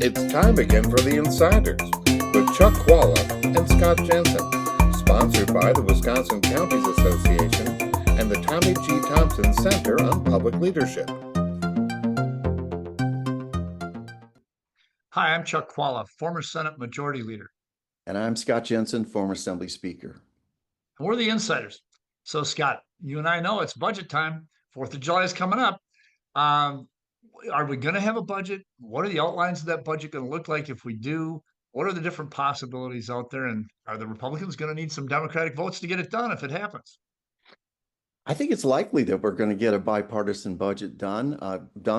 It's time again for the Insiders with Chuck Chvala and Scott Jensen, sponsored by the Wisconsin Counties Association and the Tommy G. Thompson Center on Public Leadership. Hi, I'm Chuck Chvala, former Senate Majority Leader. And I'm Scott Jensen, former Assembly Speaker. And we're the Insiders. So, Scott, you and I know it's budget time. 4th of July is coming up. Are we going to have a budget? What are the outlines of that budget going to look like if we do? What are the different possibilities out there? And are the Republicans going to need some Democratic votes to get it done if it happens? I think it's likely that we're going to get a bipartisan budget done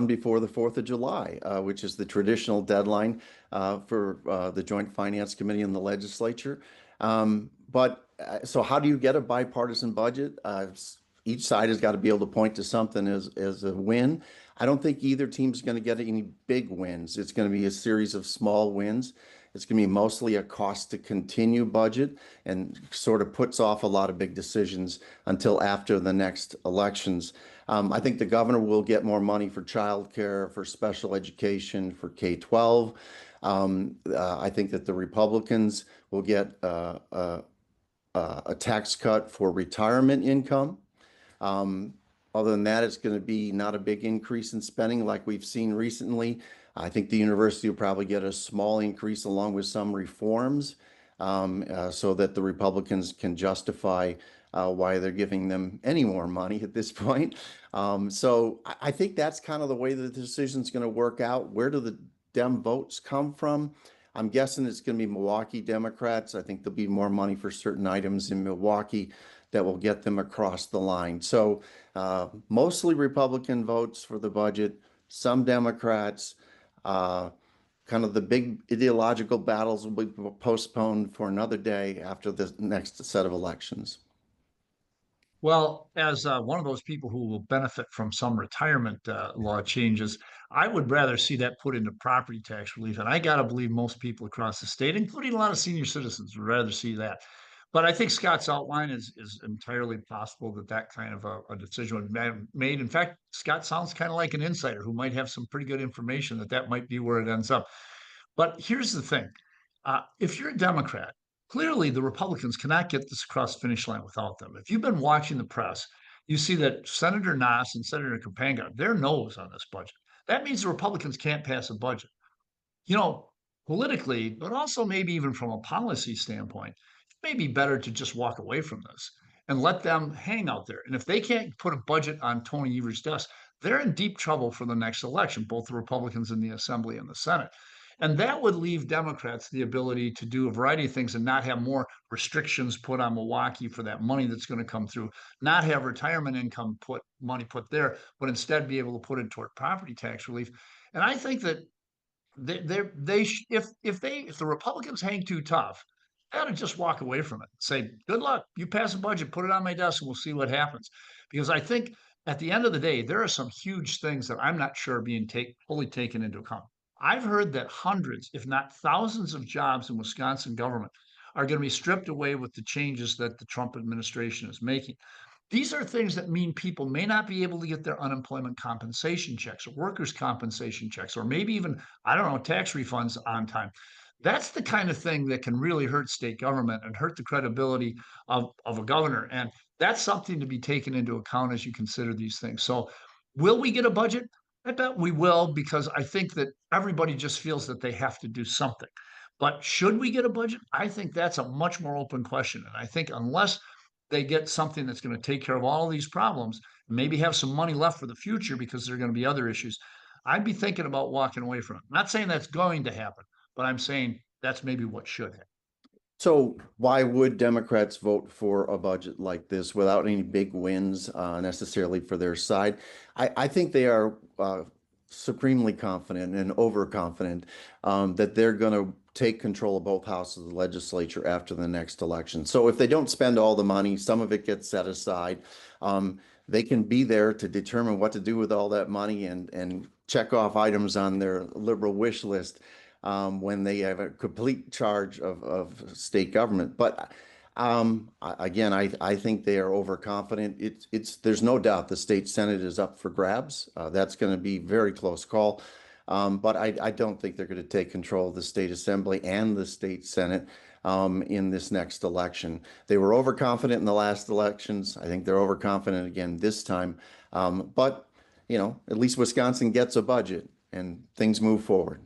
before the 4th of July, which is the traditional deadline for the Joint Finance Committee in the legislature. So how do you get a bipartisan budget? Each side has got to be able to point to something as a win. I don't think either team's going to get any big wins. It's going to be a series of small wins. It's going to be mostly a cost to continue budget and sort of puts off a lot of big decisions until after the next elections. I think the governor will get more money for childcare, for special education, for K-12. I think that the Republicans will get a tax cut for retirement income. Other than that, it's going to be not a big increase in spending like we've seen recently. I think the university will probably get a small increase along with some reforms so that the Republicans can justify why they're giving them any more money at this point. So I think that's kind of the way the decision's going to work out. Where do the Dem votes come from? I'm guessing it's going to be Milwaukee Democrats. I think there'll be more money for certain items in Milwaukee that will get them across the line. So mostly Republican votes for the budget, some Democrats. Kind of the big ideological battles will be postponed for another day after the next set of elections. Well, as one of those people who will benefit from some retirement law changes, I would rather see that put into property tax relief. And I got to believe most people across the state, including a lot of senior citizens, would rather see that. But I think Scott's outline is entirely possible that kind of a decision would be made. In fact, Scott sounds kind of like an insider who might have some pretty good information that might be where it ends up. But here's the thing. If you're a Democrat, clearly the Republicans cannot get this across the finish line without them. If you've been watching the press, you see that Senator Nass and Senator Kapanga, they're no's on this budget. That means the Republicans can't pass a budget. You know, politically, but also maybe even from a policy standpoint, it may be better to just walk away from this and let them hang out there. And if they can't put a budget on Tony Everett's desk, they're in deep trouble for the next election, both the Republicans in the Assembly and the Senate. And that would leave Democrats the ability to do a variety of things and not have more restrictions put on Milwaukee for that money that's going to come through, not have retirement income money put there, but instead be able to put it toward property tax relief. And I think that if the Republicans hang too tough, they ought to just walk away from it. Say, good luck. You pass a budget, put it on my desk, and we'll see what happens. Because I think at the end of the day, there are some huge things that I'm not sure are being fully taken into account. I've heard that hundreds, if not thousands, of jobs in Wisconsin government are going to be stripped away with the changes that the Trump administration is making. These are things that mean people may not be able to get their unemployment compensation checks or workers' compensation checks, or maybe even, I don't know, tax refunds on time. That's the kind of thing that can really hurt state government and hurt the credibility of a governor. And that's something to be taken into account as you consider these things. So will we get a budget? I bet we will, because I think that everybody just feels that they have to do something. But should we get a budget? I think that's a much more open question. And I think unless they get something that's going to take care of all of these problems, maybe have some money left for the future because there are going to be other issues, I'd be thinking about walking away from it. I'm not saying that's going to happen, but I'm saying that's maybe what should happen. So why would Democrats vote for a budget like this without any big wins necessarily for their side? I think they are supremely confident and overconfident that they're going to take control of both houses of the legislature after the next election. So if they don't spend all the money, some of it gets set aside. They can be there to determine what to do with all that money and check off items on their liberal wish list when they have a complete charge of state government. But again, I think they are overconfident. There's no doubt the state Senate is up for grabs. That's going to be a very close call. But I don't think they're going to take control of the state assembly and the state senate in this next election. They were overconfident in the last elections. I think they're overconfident again this time. But at least Wisconsin gets a budget and things move forward.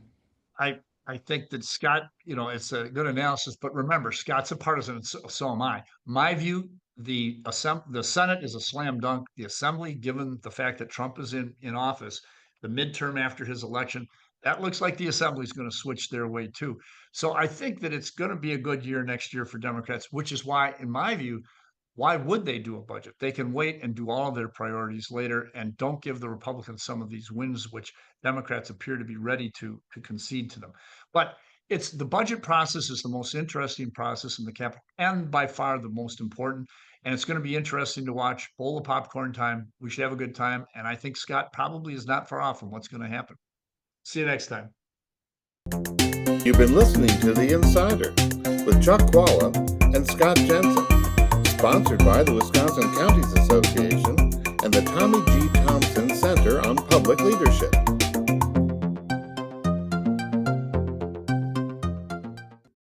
I think that Scott, it's a good analysis, but remember, Scott's a partisan, and so am I. My view, the Senate is a slam dunk. The Assembly, given the fact that Trump is in office, the midterm after his election, that looks like the Assembly is going to switch their way too. So I think that it's going to be a good year next year for Democrats, which is why, in my view, why would they do a budget? They can wait and do all of their priorities later and don't give the Republicans some of these wins, which Democrats appear to be ready to concede to them. But it's the budget process is the most interesting process in the Capitol and by far the most important. And it's going to be interesting to watch. Bowl of popcorn time. We should have a good time. And I think Scott probably is not far off from what's going to happen. See you next time. You've been listening to The Insider with Chuck Chvala and Scott Jensen, sponsored by the Wisconsin Counties Association and the Tommy G. Thompson Center on Public Leadership.